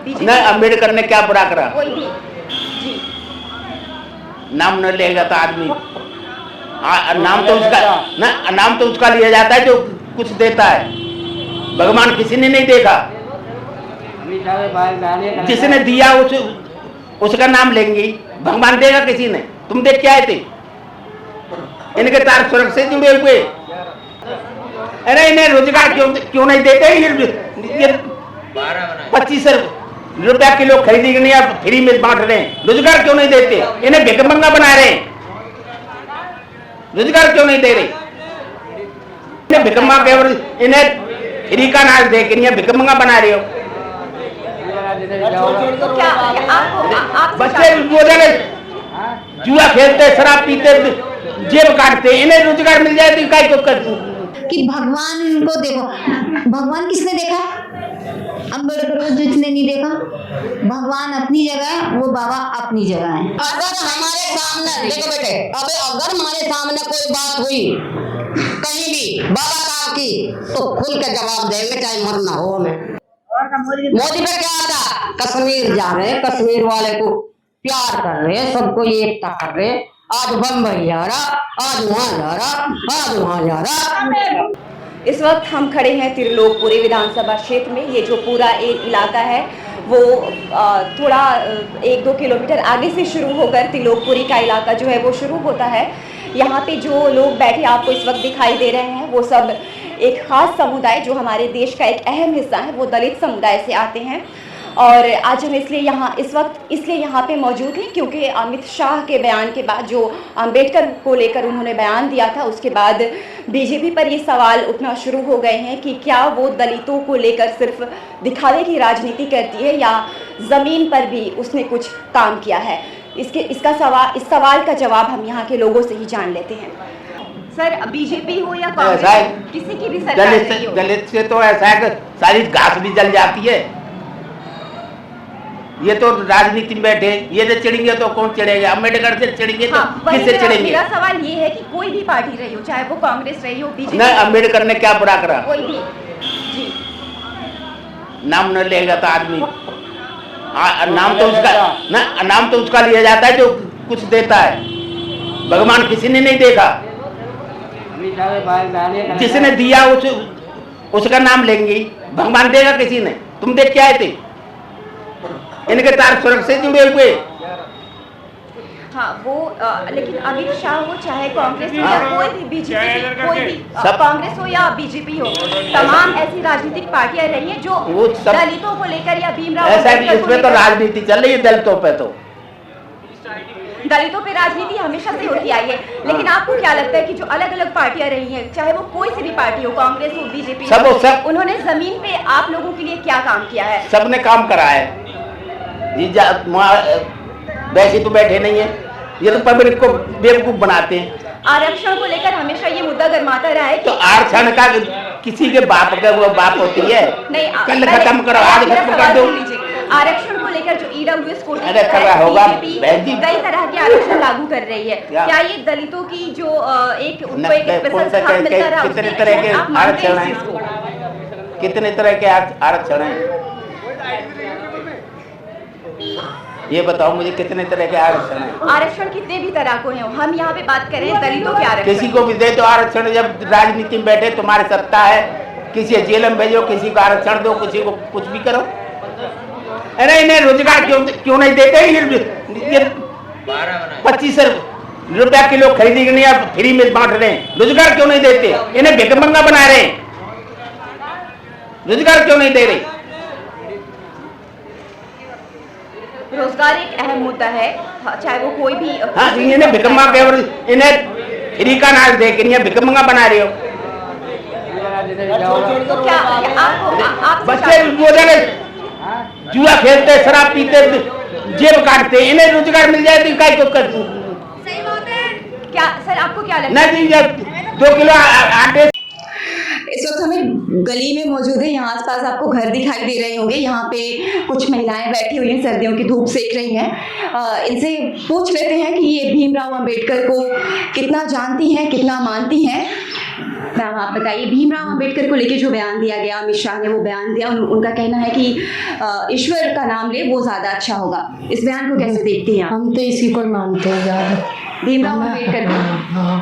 BJP नहीं, अम्बेडकर ने क्या बुरा करा? कोई भी जी नाम न लेगा तो आदमी नाम तो उसका ना, नाम तो उसका लिया जाता है जो कुछ देता है। भगवान किसी ने नहीं देखा, जिसने दिया उसका नाम लेंगे। भगवान देगा किसी ने? तुम देख के आए थे? इनके तार स्वर्ग से जुड़े हुए। अरे इन्हें रोजगार क्यों नहीं देते? ये 25 रुपया किलो खरीदी या फ्री में बांट रहे हैं। रोजगार क्यों नहीं देते? इन्हें भिखमंगा बना रहे हैं। रोजगार क्यों नहीं दे रहे? इन्हें भिखमंगा केवल इन्हें फ्री का नाच दे के भिखमंगा बना रहे हो। तो क्या आप बच्चे बोले जुआ खेलते, शराब पीते, जेब काटते, इन्हें रोजगार मिल जाए तो काय को कर कि भगवान को देखो। भगवान किसने देखा? अम्बेडकर को जिसने नहीं देखा। भगवान अपनी जगह है, वो बाबा अपनी जगह है। अगर हमारे सामने देखो बेटे, अगर हमारे सामने कोई बात हुई कहीं भी बाबा साहब की, तो खुल के जवाब देंगे, चाहे मरना हो हमें। मोदी पे क्या आता? कश्मीर जा रहे, कश्मीर वाले को प्यार कर रहे, सबको एकता कर रहे। आज बम्बई जा रहा, आज वहां जा रहा, आज वहां जा रहा। इस वक्त हम खड़े हैं त्रिलोकपुरी विधानसभा क्षेत्र में। ये जो पूरा एक इलाका है वो थोड़ा 1-2 किलोमीटर आगे से शुरू होकर त्रिलोकपुरी का इलाका जो है वो शुरू होता है। यहाँ पे जो लोग बैठे आपको इस वक्त दिखाई दे रहे हैं वो सब एक खास समुदाय जो हमारे देश का एक अहम हिस्सा है, वो दलित समुदाय से आते हैं। और आज हम इस वक्त इसलिए यहाँ पे मौजूद हैं क्योंकि अमित शाह के बयान के बाद जो अंबेडकर को लेकर उन्होंने बयान दिया था, उसके बाद बीजेपी पर ये सवाल उठना शुरू हो गए हैं कि क्या वो दलितों को लेकर सिर्फ दिखावे की राजनीति करती है या ज़मीन पर भी उसने कुछ काम किया है। इस सवाल का जवाब हम यहाँ के लोगों से ही जान लेते हैं। सर, बीजेपी हो या कांग्रेस, किसी की भी सरकार नहीं हो, दलित से तो ऐसा है कि सारी घास भी जल जाती है। ये तो राजनीति में बैठे, ये जो चिड़ेंगे तो कौन चिड़ेगा? अम्बेडकर से चिड़ेंगे तो किससे चिड़ेंगे? मेरा सवाल ये है कि कोई भी पार्टी रही हो, चाहे वो कांग्रेस रही हो, बीजेपी। नहीं, अम्बेडकर ने क्या बुरा करा? कोई भी जी नाम न लेगा तो आदमी नाम तो उसका ना, नाम तो उसका लिया जाता है जो कुछ देता है। भगवान किसी ने नहीं देखा, जिसने दिया उसका नाम लेंगे। भगवान देगा किसी ने? तुम देख के आए थे? इनके तार स्वर्ग से जुड़े हुए। हाँ, वो लेकिन अमित शाह हो, चाहे कांग्रेस हो या कोई भी बीजेपी, कोई भी कांग्रेस हो या बीजेपी हो, तमाम ऐसी राजनीतिक पार्टियां रही हैं जो दलितों को लेकर या भीमराव ऐसा भी इसमें तो राजनीति चल रही है। दलितों पे दलितों पे राजनीति हमेशा से होती आई है। लेकिन आपको क्या लगता है कि जो अलग अलग पार्टियां रही हैं, चाहे वो कोई सी भी पार्टी हो, कांग्रेस हो, बीजेपी, सब उन्होंने जमीन पे आप लोगों के लिए क्या काम किया है? सबने काम करा है। वैसे तो बैठे नहीं है, ये तो पब्लिक को बेवकूफ बनाते हैं। आरक्षण को लेकर हमेशा ये मुद्दा गरमाता रहा है कि तो आरक्षण का किसी के बाप का वो बाप होती है? नहीं, कल खत्म करो, आज खत्म कर दो। आरक्षण को लेकर जो ईडब्ल्यूएस कोटा बीजेपी कई तरह के आरक्षण लागू कर रही है, क्या ये दलितों की जो एक उनको एक स्पेशल स्थान मिलता रहा? कितने तरह के आरक्षण हैं? कितने तरह के आरक्षण हैं? ये बताओ मुझे, कितने तरह के आरक्षण हैं? आरक्षण कितने भी तरह को हैं, हम यहाँ पे बात कर रहे हैं दलितों के आरक्षण। किसी को भी दे तो आरक्षण। जब राजनीति में बैठे तुम्हारी सत्ता है, किसी जेल में भेजो, किसी को आरक्षण दो, किसी को कुछ भी करो। अरे इन्हें रोजगार क्यों नहीं देते? ये 25 रुपया किलो खरीदी या फ्री में बांट रहे हैं। रोजगार क्यों नहीं देते? इन्हें भिखमंगा बना रहे हैं। रोजगार क्यों नहीं दे रहे? रोजगार एक अहम मुद्दा है, चाहे वो कोई भी। हाँ, इन्हें भिखमंगा केवल इन्हें फ्री का नाच दे के भिखमंगा बना रहे हो। तो क्या आप बच्चे बोले जुआ खेलते, शराब पीते, जेब काटते, इन्हें रोजगार मिल जाए तो काय को कर क्या? सर, आपको क्या लगता है? नहीं, 2 किलो आटे। इस वक्त हमें गली में मौजूद है, यहाँ आसपास आपको घर दिखाई दे रहे होंगे। यहाँ पे कुछ महिलाएं बैठी हुई हैं, सर्दियों की धूप सेक रही हैं। इनसे पूछ लेते हैं कि ये भीमराव अंबेडकर को कितना जानती हैं, कितना मानती हैं। मैम आप बताइए, भीमराव अंबेडकर को लेके जो बयान दिया गया, अमित शाह ने वो बयान दिया, उनका कहना है कि ईश्वर का नाम ले वो ज़्यादा अच्छा होगा। इस बयान को कैसे देखती हैं आप? हम तो इसी को ही मानते हैं ज़्यादा। भीमराव अंबेडकर को हाँ,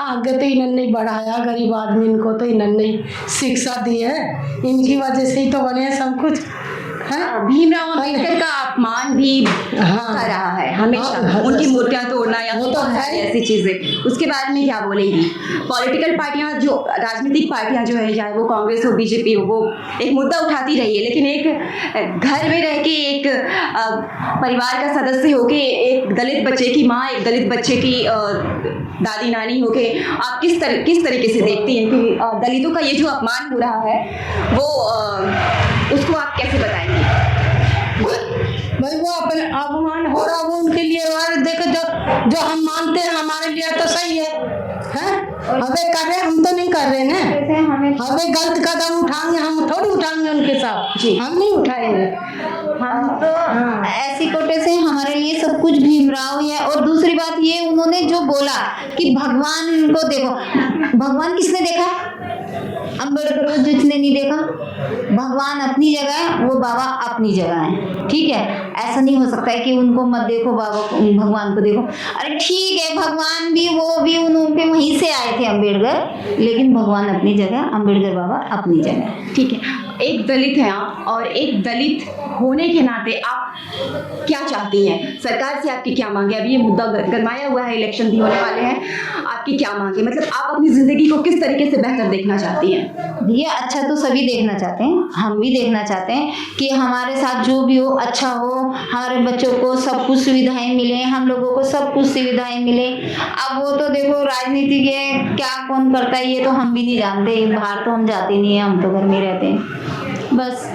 आगे तो इन्होंने नहीं बढ़ाया, गरीब आदमी इनको तो इन्होंने शिक्षा दी है, इनकी वजह से ही तो बने हैं सब कुछ है। भीमराव अंबेडकर का अपमान भी होता रहा है हमेशा, हाँ, उनकी मूर्तियां तोड़ना या वो तो बहुत है। सारी ऐसी चीजें। उसके बारे में क्या बोलेंगी? पॉलिटिकल पार्टियां, जो राजनीतिक पार्टियां जो है, चाहे वो कांग्रेस हो, बीजेपी हो, वो एक मुद्दा उठाती रही है, लेकिन एक घर में रह के, एक परिवार का सदस्य होके, एक दलित बच्चे की माँ, एक दलित बच्चे की दादी नानी होके आप किस तरीके से देखती हैं कि दलितों का ये जो अपमान हो रहा है वो उसको आप कैसे बताएंगे? भाई वो अपने अपमान हो रहा, वो उनके लिए और देखो जो हम मानते हैं हमारे लिए तो सही है, हैं? हमें कर रहे, हम तो नहीं कर रहे ना, हमें गलत कदम उठाएंगे, हम थोड़ी उठाएंगे उनके साथ, हम नहीं उठाएंगे। हम तो ऐसी कोटे से हमारे लिए सब कुछ भीमराव ही है। और दूसरी बात ये, उन्होंने जो बोला कि भगवान को देखो, भगवान किसने देखा? अम्बेडकर को जिसने नहीं देखा। भगवान अपनी जगह है, वो बाबा अपनी जगह है, ठीक है। ऐसा नहीं हो सकता है कि उनको मत देखो, बाबा भगवान को देखो। अरे ठीक है, भगवान भी वो भी उनके वहीं से आए थे अम्बेडकर, लेकिन भगवान अपनी जगह, अम्बेडकर बाबा अपनी जगह। ठीक है, एक दलित हैं आप, और एक दलित होने के नाते आप क्या चाहती हैं? सरकार से आपकी क्या मांगे? अभी ये मुद्दा गरमाया हुआ है, इलेक्शन भी होने वाले हैं, आपकी क्या मांगे? मतलब आप अपनी जिंदगी को किस तरीके से बेहतर देखना चाहती हैं? ये अच्छा तो सभी देखना चाहते हैं, हम भी देखना चाहते हैं कि हमारे साथ जो भी हो अच्छा हो, हमारे बच्चों को सब कुछ सुविधाएं मिले, हम लोगों को सब कुछ सुविधाएं मिले। अब वो तो देखो राजनीति के क्या कौन करता है ये तो हम भी नहीं जानते, बाहर तो हम जाते नहीं हैं, हम तो घर में रहते हैं बस।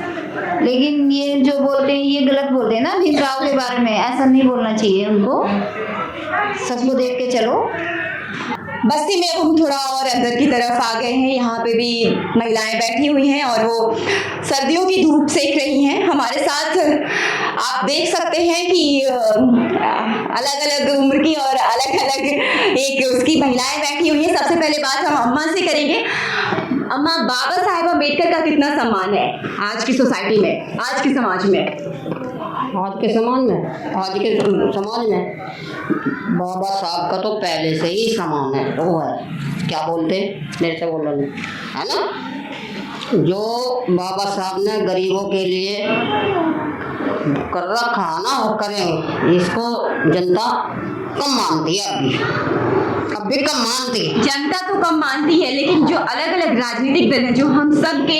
लेकिन ये जो बोलते हैं ये गलत बोलते हैं ना भीमराव के बारे में, ऐसा नहीं बोलना चाहिए उनको, सबको देख के चलो। बस्ती में अब हम थोड़ा और अंदर की तरफ आ गए हैं। यहाँ पे भी महिलाएं बैठी हुई हैं और वो सर्दियों की धूप सेक रही हैं। हमारे साथ आप देख सकते हैं कि अलग अलग उम्र की और अलग अलग एक उसकी महिलाएं बैठी हुई हैं। सबसे पहले बात हम अम्मा से करेंगे। अम्मा, बाबा साहेब अम्बेडकर का कितना सम्मान है आज की सोसाइटी में, आज के समाज में? आज के समाज में बाबा साहब का तो पहले से ही समान है, वो है क्या बोलते मेरे से बोलो नहीं है ना, जो बाबा साहब ने गरीबों के लिए कर रखा ना वो करेंगे, इसको जनता कम मानती है, अब भी कम मानती है। जनता तो कम मानती है, लेकिन जो अलग अलग राजनीतिक दल हैं, जो हम सब के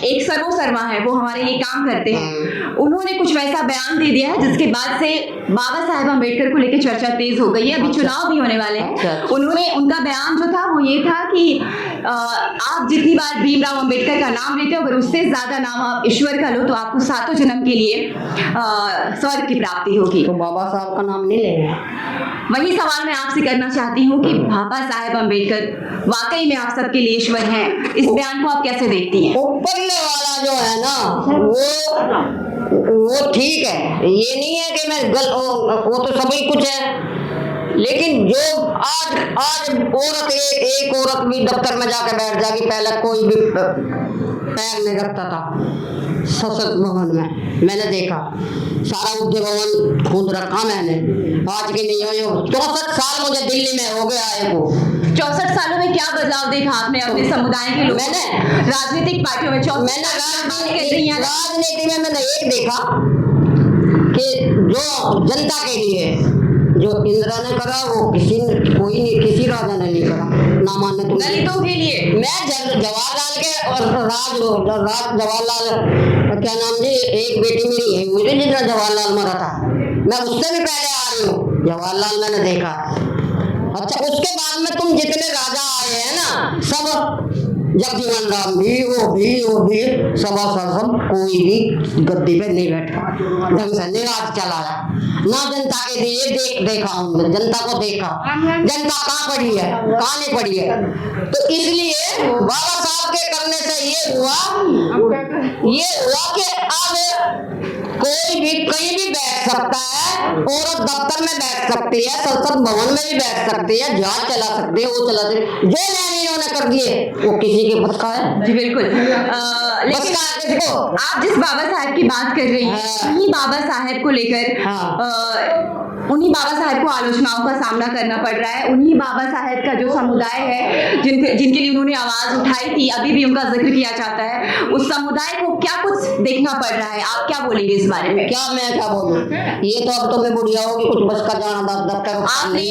एक सर्वोसर्वा है, वो हमारे लिए काम करते हैं, उन्होंने कुछ वैसा बयान दे दिया है जिसके बाद से बाबा साहेब अम्बेडकर को लेकर चर्चा तेज हो गई है। अभी चुनाव भी होने वाले हैं। उनका बयान जो था वो ये था कि आप जितनी बार भीमराव अम्बेडकर का नाम लेते हो, अगर उससे ज्यादा नाम आप ईश्वर का लो तो आपको सातों जन्म के लिए स्वर्ग की प्राप्ति होगी। तो बाबा साहब का नाम नहीं लेंगे। वही सवाल मैं आपसे करना चाहती हूँ कि बाबा साहेब अम्बेडकर वाकई में आप सबके लिए ईश्वर हैं, इस बयान को आप कैसे देखती हैं? ऊपरले वाला जो है ना वो ठीक है, ये नहीं है कि मैं वो तो सभी कुछ है, लेकिन जो आज औरत एक औरत भी दफ्तर में जाके बैठ जाएगी, पहले कोई भी पैर नहीं रखता था संसद भवन में, मैंने देखा सारा उद्योग भवन खुद रखा मैंने, आज की नहीं हो 64 साल मुझे दिल्ली में हो गया है। वो 64 सालों में क्या बदलाव देखा आपने अपने समुदाय के लोगों मैंने राजनीतिक पार्टियों में? मैंने राजनीति में मैंने एक देखा कि जो जनता के लिए जो इंदिरा ने करा वो कोई नहीं, किसी राजा ने नहीं करा, ना मानने तुम दलितों के लिए। मैं जवाहरलाल के और जवाहरलाल क्या नाम जी, एक बेटी मेरी है, मुझे जितना जवाहरलाल मरा था मैं उससे भी पहले आ रही हूँ, जवाहरलाल मैंने देखा। अच्छा, उसके बाद में तुम जितने राजा आए हैं ना, सब जगजीवन राम भी, वो भी सब कोई भी गद्दी पे नहीं बैठा, ढंग से निराश चला ना जनता के लिए देखा उन्होंने, जनता को देखा, जनता कहाँ पड़ी है, कहाँ नहीं पड़ी है। तो इसलिए बाबा साहब के करने से ये हुआ कि अब कोई भी कहीं भी बैठ सकता है, औरत दफ्तर में बैठ सकती है, संसद भवन में भी बैठ सकती है, जहाज चला सकती है, वो चला सकती है। जो नैनी इन्होंने कर दिए वो किसी के बस का है? जी बिल्कुल। लेकिन आप जिस बाबा साहब की बात कर रही हैं, उन्हीं बाबा साहब को लेकर उन्हीं बाबा साहब को आलोचनाओं का सामना करना पड़ रहा है। उन्हीं बाबा साहब का जो समुदाय है, जिनके लिए उन्होंने आवाज उठाई थी, अभी भी उनका जिक्र किया जाता है, उस समुदाय को क्या कुछ देखना पड़ रहा है। आप क्या बोलेंगे इस बारे में? मैं क्या बोलूं, ये तो अब तो मैं बुढ़िया होगी, कुछ बस का जाना आपने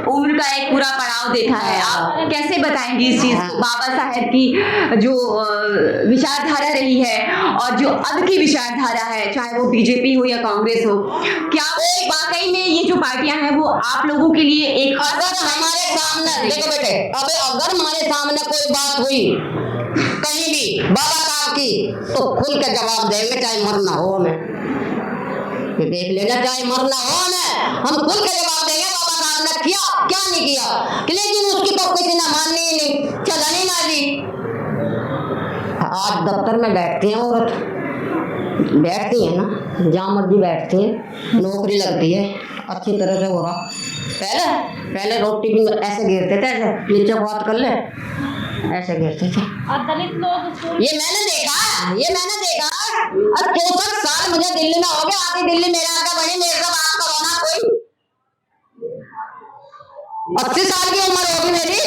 उम्र का एक पूरा पड़ाव देखा है, आप कैसे बताएंगे इस चीज को? बाबा साहब की जो विचारधारा रही है और जो अब की विचारधारा है, चाहे वो बीजेपी हो या कांग्रेस हो, क्या वाकई में ये जो पार्टियां हैं वो आप लोगों के लिए एक अगर हमारे सामने देखो बेटे, अगर हमारे सामने कोई बात हुई कहीं भी बाबा साहब की, तो खुल के जवाब देंगे, चाहे मरना हो हमें, देख लेना, चाहे मरना हो हमें, हम खुल के जवाब देंगे बाबा साहब ने किया क्या नहीं किया। लेकिन उसकी तो किसी ने माननी ही नहीं, चलनी ना दी। आज दफ्तर में बैठती है औरत, बैठती है ना, जहाँ मर्जी बैठती है, नौकरी लगती है, अच्छी तरह से हो रहा। पहले रोटी भी ऐसे गिरते थे, ऐसे नीचे बात कर ले, ऐसे गिरते थे। और दलित लोग ये मैंने देखा। अब 64 साल मुझे दिल्ली में हो गया, आधी दिल्ली मेरे आगे बनी, मेरे से बात करो ना कोई। 80 साल की उम्र होगी मेरी।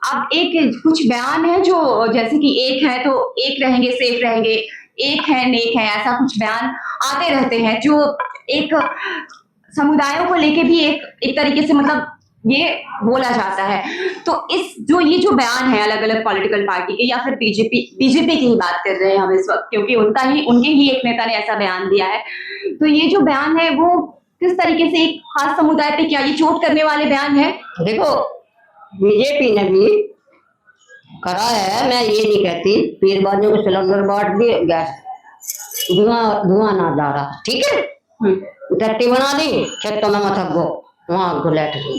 अब एक कुछ बयान है जो जैसे कि एक है तो एक रहेंगे, सेफ रहेंगे, एक है नेक है, ऐसा कुछ बयान आते रहते हैं जो एक समुदायों को लेके भी एक तरीके से मतलब ये बोला जाता है। तो ये जो बयान है अलग अलग पॉलिटिकल पार्टी के या फिर बीजेपी की ही बात कर रहे हैं हम इस वक्त, क्योंकि उनके ही एक नेता ने ऐसा बयान दिया है। तो ये जो बयान है वो किस तरीके से एक खास समुदाय पे, क्या ये चोट करने वाले बयान है? देखो, बीजेपी ने भी करा है, मैं ये नहीं कहती, पीरबानियों को सिलेंडर बांट दिए, गैस धुआं ना जा रहा, ठीक है, टट्टी बना दी, खेतों में मत गो, वहां गुलेट गई।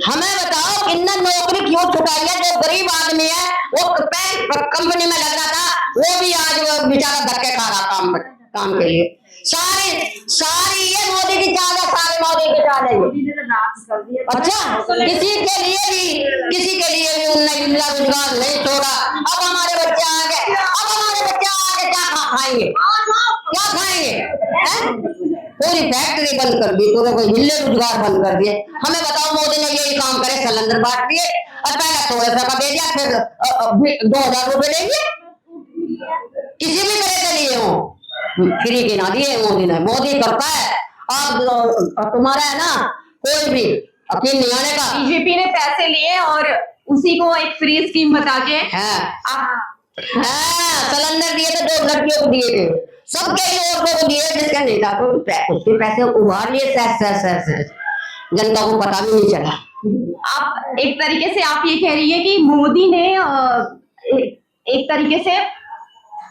हमें बताओ किन्ना नौकरी क्यों छुटाई है? जो गरीब आदमी है वो कंपनी में लग रहा था, वो भी आज बेचारा धक्के खा रहा काम के लिए। सारी ये मोदी की चाल है, सारे मोदी की चाल है। अच्छा, किसी के लिए भी उन्होंने रोजगार नहीं छोड़ा। अब हमारे बच्चे आगे क्या खाएंगे? पूरी फैक्ट्री बंद कर दी, पूरे कोई हिल्ले रोजगार बंद कर दिए। हमें बताओ, मोदी ने यही काम करे, सिलेंडर बांट दिए और पहले 1600 का दे दिया, फिर 2000 रुपए देंगे, किसी भी तरह से लिए हो, फ्री के ना दिए मोदी ने। मोदी करता है, अब तुम्हारा है ना, कोई भी अपनी नहीं आने का। बीजेपी ने पैसे लिए और उसी को एक फ्री स्कीम बता के सिलेंडर दिए थे, 2 लड़कियों को दिए थे, सबके औरतों को दिए, जिसका नहीं था तो उसके पैसे उभार लिए, जनता को पता भी नहीं चला। आप एक तरीके से आप ये कह रही है कि मोदी ने एक तरीके से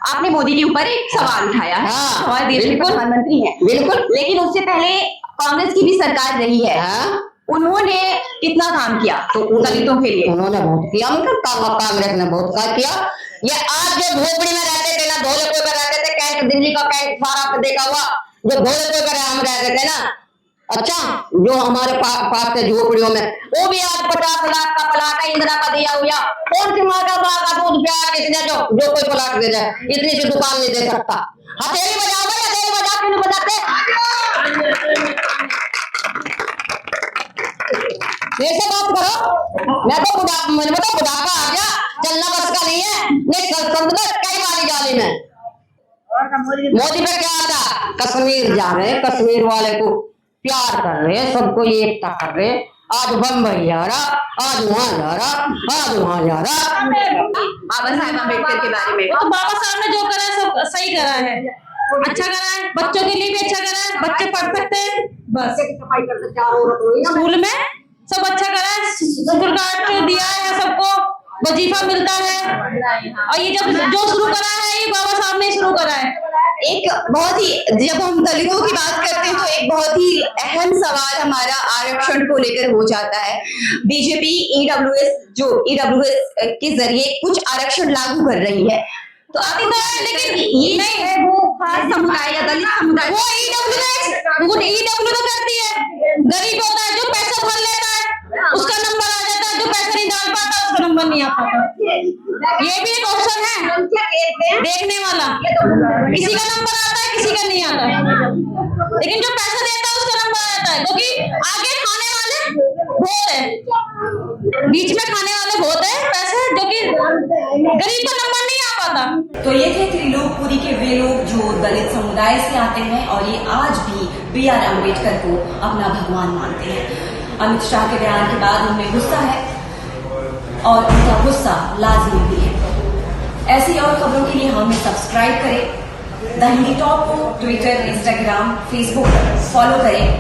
आपने मोदी के ऊपर एक सवाल उठाया है। हमारे देश के प्रधानमंत्री हैं, बिल्कुल, लेकिन उससे पहले कांग्रेस की भी सरकार रही है। उन्होंने कितना काम किया तो दलितों के लिए? उन्होंने बहुत किया, कांग्रेस ने बहुत काम किया। ये आज जो झोपड़ी में रहते थे ना, धौलेपुर में रहते थे, कैंट दिल्ली का कैंट सारा देखा हुआ, जो धौलेपुर में हम रहते थे ना, अच्छा, जो हमारे पास थे झोपड़ियों में, वो भी आज 50 लाख का प्लाट है, इंदिरा का दिया हुआ। कौन सी माँ का दूध प्यार कितने जो कोई प्लाट दे जाए, इतनी सी दुकान नहीं दे सकता। हथेली बजाओ भाई, हथेली बजाओ, क्यों नहीं बजाते? ऐसे बात करो, मैं तो बुढ़ापा आ गया, चलना बस का नहीं है, कई बारी जाली में। मोदी पे क्या आता? कश्मीर जा रहे, कश्मीर वाले को प्यार कर रहे, सबको एकता कर रहे। आज बम्बई जा रहा, आज वहां जा रहा, आज वहां जा रहा। बाबा साहेब अम्बेडकर के बारे में, तो बाबा साहब ने जो करा है सब सही करा है, अच्छा करा है, बच्चों के लिए भी अच्छा करा है, बच्चे पढ़ सकते हैं, बस सफाई करते, 4 औरत हुई ना स्कूल में सब अच्छा करा है, स्कूल कार्ड दिया है सबको, वजीफा मिलता है, और ये जो शुरू करा है ये बाबा साहब ने शुरू करा है। एक बहुत ही, जब हम दलितों की बात करते हैं तो एक बहुत ही अहम सवाल हमारा आरक्षण को लेकर हो जाता है। बीजेपी ईडब्ल्यूएस के जरिए कुछ आरक्षण लागू कर रही है, तो आपको लेकिन ये नहीं है वो खास समुदाय या दलित समुदाय, वो ईडब्ल्यू तो करती है, गरीब होता है जो पैसा भर लेता है उसका नंबर आ जाता है, जो पैसा नहीं डाल पाता उसका नंबर नहीं आ पाता। ये भी एक ऑप्शन है देखने वाला, किसी का नंबर आता है किसी का नहीं आता है, लेकिन जो पैसा देता है उसका नंबर आ जाता है, क्योंकि आगे खाने वाले बहुत है, बीच में खाने वाले बहुत है पैसे, जो कि गरीब का नंबर नहीं आ पाता। तो ये थे त्रिलोकपुरी के वे लोग जो दलित समुदाय से आते हैं और ये आज भी B.R. अम्बेडकर को अपना भगवान मानते हैं। अमित शाह के बयान के बाद उनमें गुस्सा है और उनका गुस्सा लाजिमी भी है। ऐसी और खबरों के लिए हमें सब्सक्राइब करें, द हिंदी टॉप को ट्विटर, इंस्टाग्राम, फेसबुक पर फॉलो करें